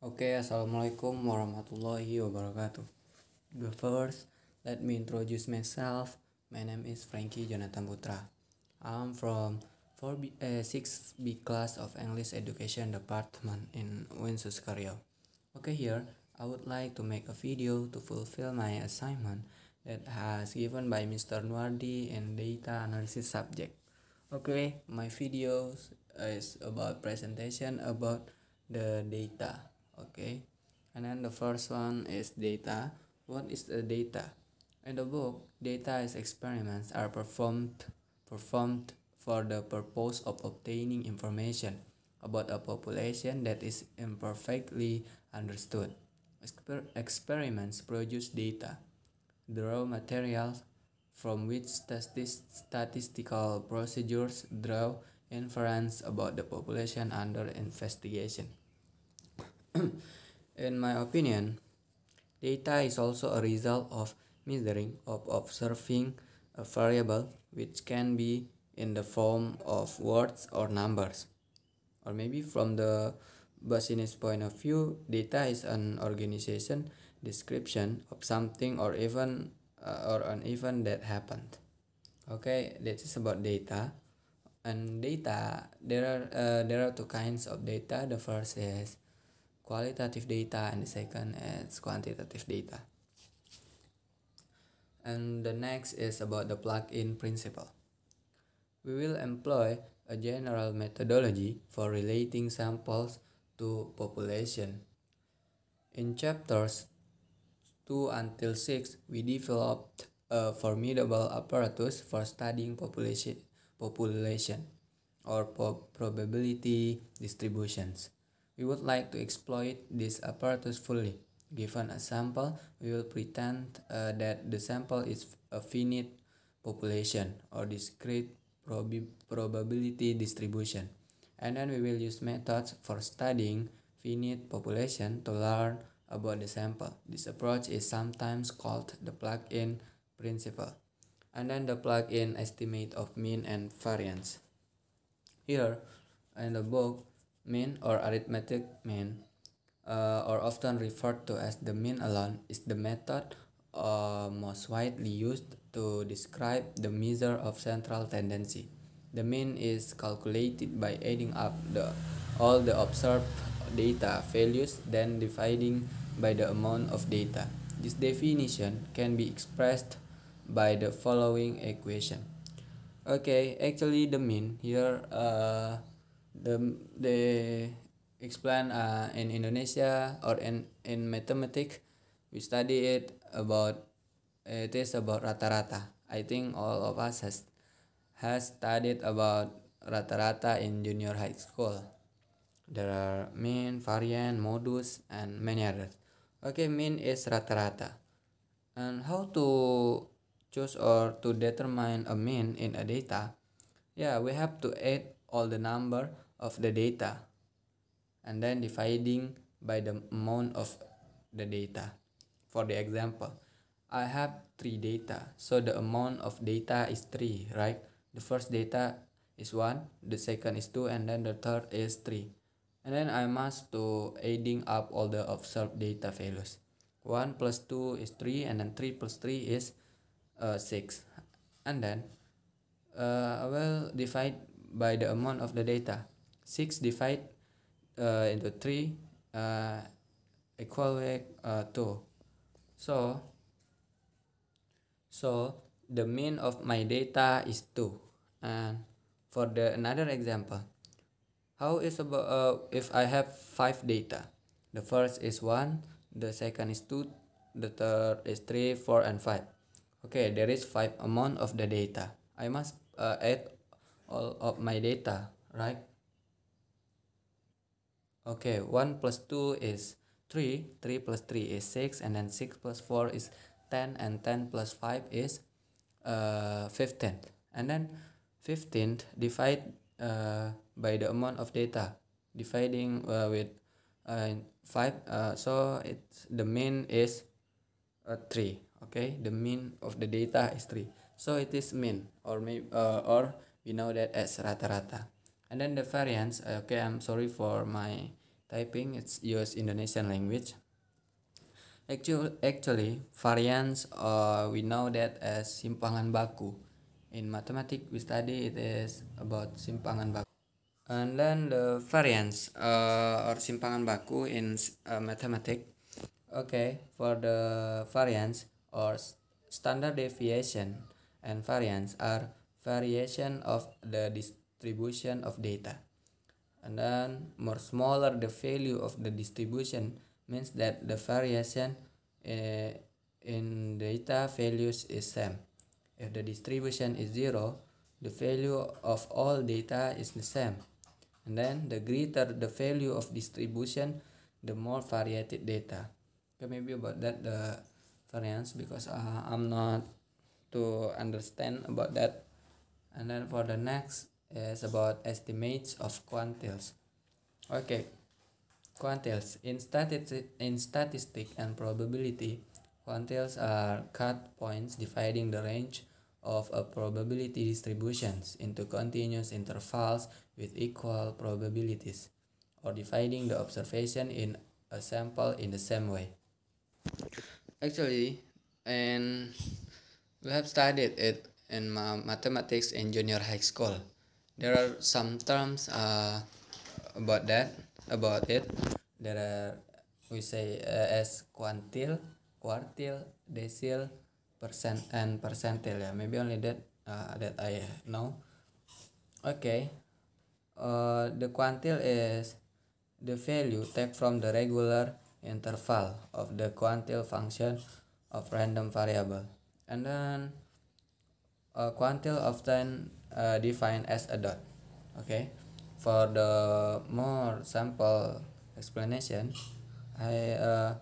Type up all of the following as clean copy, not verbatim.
Okay, assalamualaikum warahmatullahi wabarakatuh. But first, let me introduce myself. My name is Frankie Jonathan Putra. I'm from 6B class of English Education Department in Winsus Karyo. Okay, here I would like to make a video to fulfill my assignment that has given by Mr. Nuardi in data analysis subject. Okay, my video is about presentation about the data. Okay, and then the first one is data. What is the data? In the book, data is experiments are performed for the purpose of obtaining information about a population that is imperfectly understood. Experiments produce data, the raw materials from which statistical procedures draw inference about the population under investigation. In my opinion, data is also a result of measuring, of observing a variable which can be in the form of words or numbers. Or maybe from the business point of view, data is an organization description of something or even or an event that happened. Okay, that is about data. And data, there are two kinds of data. The first is qualitative data and the second is quantitative data. And the next is about the plug-in principle. We will employ a general methodology for relating samples to population. In chapters 2 until 6, we developed a formidable apparatus for studying population or probability distributions. We would like to exploit this apparatus fully. Given a sample, we will pretend that the sample is a finite population or discrete probability distribution. And then we will use methods for studying finite population to learn about the sample. This approach is sometimes called the plug-in principle. And then the plug-in estimate of mean and variance. Here in the book, mean or arithmetic mean, or often referred to as the mean alone, is the method most widely used to describe the measure of central tendency. The mean is calculated by adding up all the observed data values, then dividing by the amount of data. This definition can be expressed by the following equation. Okay, actually the mean here they explain in Indonesia or in mathematics we study it is about rata-rata. I think all of us has studied about rata-rata in junior high school. There are mean, variance, modus, and many others. Okay, mean is rata-rata. And how to choose or to determine a mean in a data? Yeah, we have to add all the number of the data and then dividing by the amount of the data. For the example, I have 3 data, so the amount of data is 3, right? The first data is 1, the second is 2, and then the third is 3. And then I must to adding up all the observed data values. 1 plus 2 is 3, and then 3 plus 3 is 6. And then I will divide by the amount of the data. 6 divide into 3 equal with 2. So the mean of my data is 2. And for the another example, how is about if I have 5 data? The first is 1, the second is 2, the third is 3, 4, and 5. Okay, there is 5 amount of the data. I must add all of my data, right? Okay, 1 plus 2 is 3, 3 plus 3 is 6, and then 6 plus 4 is 10, and 10 plus 5 is 15. And then 15 divide by the amount of data, dividing with 5, so it's the mean is 3. Okay, the mean of the data is 3, so it is mean, or we know that as rata-rata. And then the variance, okay, I'm sorry for my typing, it's use Indonesian language. Actually, variance, we know that as simpangan baku. In mathematics, we study it is about simpangan baku. And then the variance or simpangan baku in mathematics. Okay, for the variance or standard deviation and variance are variation of the distribution of data. And then more smaller the value of the distribution means that the variation in data values is same. If the distribution is 0, the value of all data is the same. And then the greater the value of distribution, the more varied data. Okay, maybe about that the variance, because I'm not to understand about that. And then for the next is about estimates of quantiles. Okay, quantiles in statistics and probability, quantiles are cut points dividing the range of a probability distributions into continuous intervals with equal probabilities, or dividing the observation in a sample in the same way. Actually, and we have studied it in mathematics in junior high school. There are some terms about it. There are, we say, as quantile, quartile, decile, percent, and percentile. Yeah, maybe only that that I know. Okay, the quantile is the value taken from the regular interval of the quantile function of random variable. And then quantile often defined as a dot. Okay, for the more sample explanation, I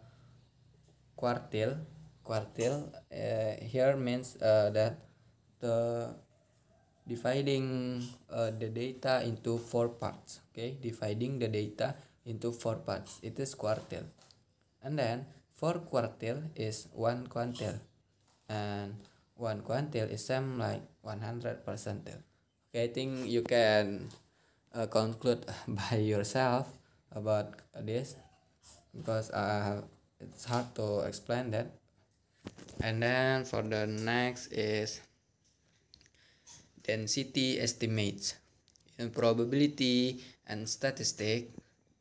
quartile here means that the dividing the data into 4 parts. Okay, dividing the data into 4 parts, it is quartile. And then 4 quartile is 1 quantile, and 1 quantile is same like 100 percentile. Okay, I think you can conclude by yourself about this, because it's hard to explain that. And then for the next is density estimates. In probability and statistics,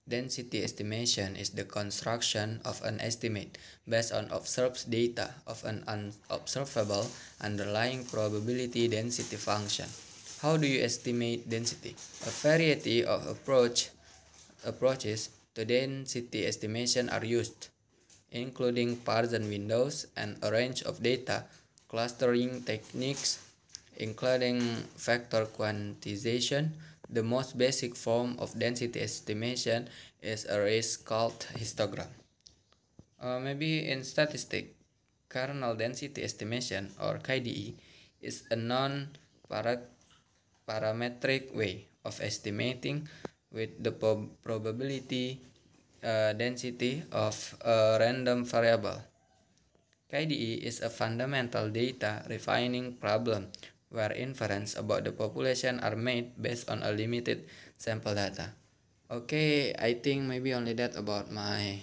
density estimation is the construction of an estimate based on observed data of an unobservable underlying probability density function. How do you estimate density? A variety of approaches to density estimation are used, including Parsons windows and a range of data clustering techniques, including vector quantization. The most basic form of density estimation is a race called histogram. Maybe in statistics, kernel density estimation, or KDE, is a non-parametric way of estimating with the probability density of a random variable. KDE is a fundamental data refining problem where inference about the population are made based on a limited sample data. Okay, I think maybe only that about my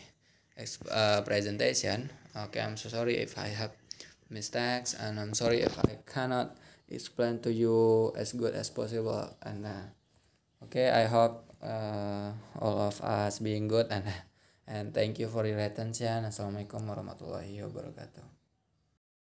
presentation. Okay, I'm so sorry if I have mistakes, and I'm sorry if I cannot explain to you as good as possible. And okay, I hope all of us being good, and thank you for your attention. Assalamualaikum warahmatullahi wabarakatuh.